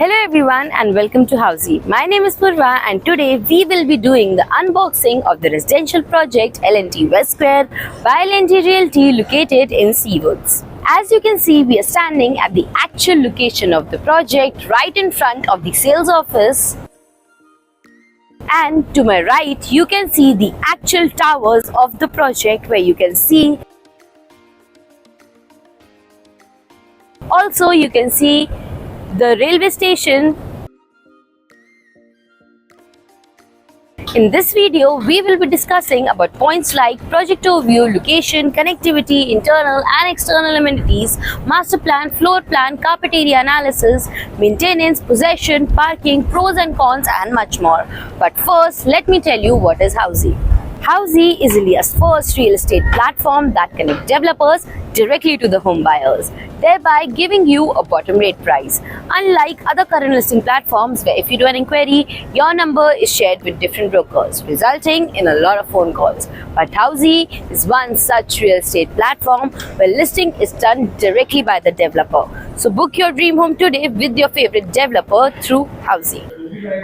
Hello everyone and welcome to Housey. My name is Purva and today we will be doing the unboxing of the residential project L&T West Square by L&T Realty located in Seawoods. As you can see, we are standing at the actual location of the project right in front of the sales office. And to my right, you can see the actual towers of the project where you can see. Also, you can see the railway station. In this video, we will be discussing about points like project overview, location, connectivity, internal and external amenities, master plan, floor plan, carpet area analysis, maintenance, possession, parking, pros and cons and much more. But first, let me tell you what is Housey. Housey is India's first real estate platform that connects developers directly to the home buyers, thereby giving you a bottom rate price. Unlike other current listing platforms where if you do an inquiry, your number is shared with different brokers, resulting in a lot of phone calls. But Housey is one such real estate platform where listing is done directly by the developer. So book your dream home today with your favorite developer through Housey.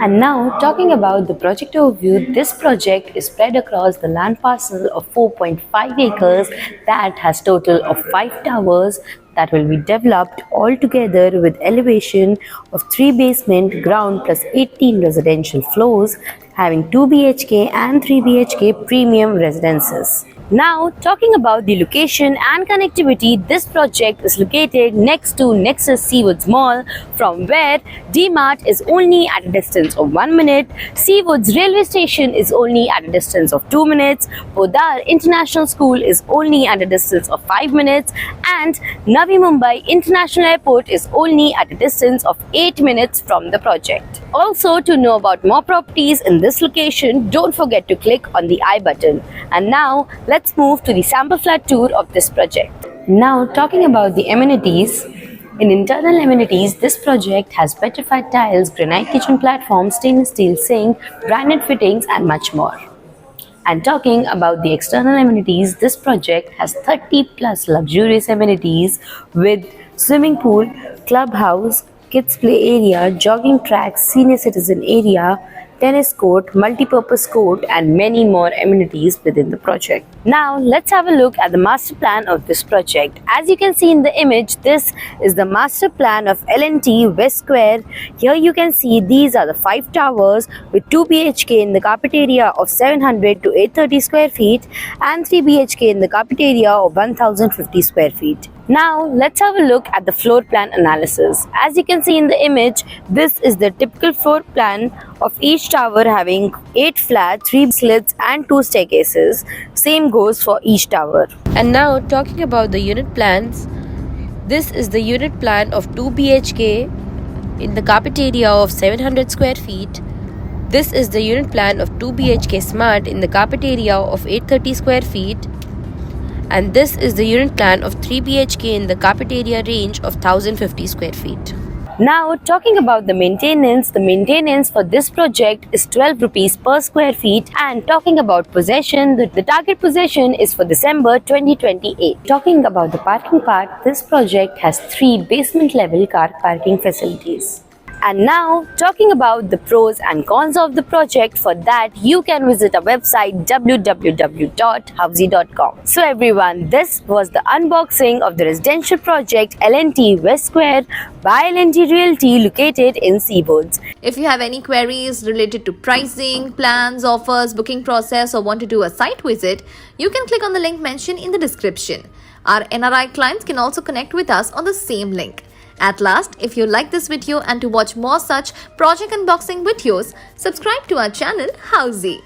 And now, talking about the project overview, this project is spread across the land parcel of 4.5 acres that has total of 5 towers that will be developed all together with elevation of 3 basement, ground plus 18 residential floors, having 2 BHK and 3 BHK premium residences. Now, talking about the location and connectivity, this project is located next to Nexus Seawoods Mall, from where D-Mart is only at a distance of 1 minute, Seawoods Railway Station is only at a distance of 2 minutes, Podar International School is only at a distance of 5 minutes, and Navi Mumbai International Airport is only at a distance of 8 minutes from the project. Also, to know about more properties in this location, don't forget to click on the I button. And now, let's move to the sample flat tour of this project. Now, talking about the amenities. In internal amenities, this project has petrified tiles, granite kitchen platform, stainless steel sink, branded fittings and much more. And talking about the external amenities, this project has 30 plus luxurious amenities with swimming pool, clubhouse, kids play area, jogging track, senior citizen area, tennis court, multi-purpose court and many more amenities within the project. Now let's have a look at the master plan of this project. As you can see in the image, this is the master plan of L&T West Square. Here you can see these are the 5 towers with 2 BHK in the carpet area of 700 to 830 square feet and 3 BHK in the carpet area of 1050 square feet. Now let's have a look at the floor plan analysis. As you can see in the image, this is the typical floor plan of each tower having 8 flats, 3 slits and 2 staircases. Same goes for each tower. And now talking about the unit plans, this is the unit plan of 2 BHK in the carpet area of 700 square feet. This is the unit plan of 2 BHK smart in the carpet area of 830 square feet. And this is the unit plan of 3 BHK in the carpet area range of 1050 square feet. Now talking about the maintenance for this project is 12 rupees per square feet, and talking about possession, the target possession is for December 2028. Talking about the parking part, this project has 3 basement level car parking facilities. And now, talking about the pros and cons of the project, for that you can visit our website www.housey.com. So everyone, this was the unboxing of the residential project L&T West Square by L&T Realty located in Seawoods. If you have any queries related to pricing, plans, offers, booking process or want to do a site visit, you can click on the link mentioned in the description. Our NRI clients can also connect with us on the same link. At last, if you like this video and to watch more such project unboxing videos, subscribe to our channel Housey.